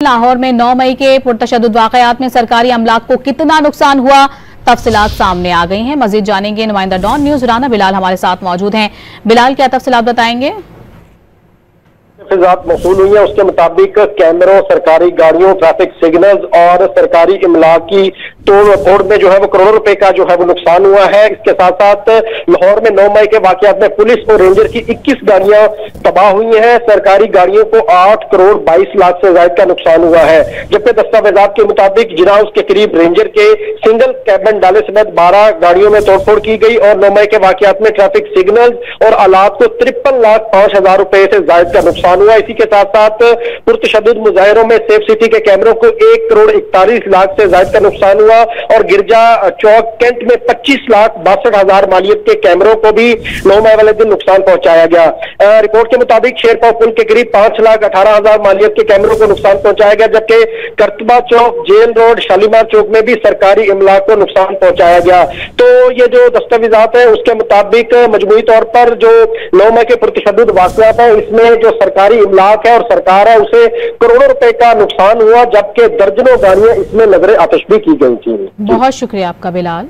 लाहौर में 9 मई के पुरतशद्दुद वाक़यात में सरकारी अमलाक को कितना नुकसान हुआ, तफसीलात सामने आ गई हैं। मजीद जानेंगे। नुमाइंदा डॉन न्यूज राना बिलाल हमारे साथ मौजूद हैं। बिलाल, क्या तफसीलात बताएंगे? मौसूल हुई है, उसके मुताबिक कैमरों, सरकारी गाड़ियों, ट्रैफिक सिग्नल्स और सरकारी इमलाक की तोड़ फोड़ में जो है वो करोड़ों रुपए का जो है वो नुकसान हुआ है। इसके साथ साथ लाहौर में 9 मई के वाकयात में पुलिस और रेंजर की 21 गाड़ियां तबाह हुई हैं। सरकारी गाड़ियों को 8 करोड़ 22 लाख से ज्यादा का नुकसान हुआ है, जबकि दस्तावेजात के मुताबिक जिना उसके करीब रेंजर के सिंगल कैबिन डाले समेत 12 गाड़ियों में तोड़फोड़ की गई और 9 मई के वाकयात में ट्रैफिक सिग्नल्स और आलात को 53,05,000 रुपए से ज्यादा का नुकसान हुआ। इसी के साथ साथ पुरतशद्दुद मुजाहिरों में सेफ सिटी के कैमरों को 1 करोड़ 41 लाख से ज्यादा का नुकसान हुआ और गिरजा चौक कैंट में 25,62,000 मालियत के कैमरों को भी 9 मई वाले दिन नुकसान पहुंचाया गया। रिपोर्ट के मुताबिक शेरपाव पुल के करीब 5,18,000 मालियत के कैमरों को नुकसान पहुंचाया गया, जबकि करतबा चौक, जेल रोड, शालीमार चौक में भी सरकारी इमलाक को नुकसान पहुंचाया गया। तो ये जो दस्तावेजात है उसके मुताबिक मजमूई तौर पर जो 9 मई के पुरतशद्दुद वाक़यात है इसमें जो सरकारी इमलाक है और सरकार है उसे करोड़ों रुपए का नुकसान हुआ, जबकि दर्जनों गाड़ियां इसमें नजर आतिश भी की गई थी। बहुत शुक्रिया आपका बिलाल।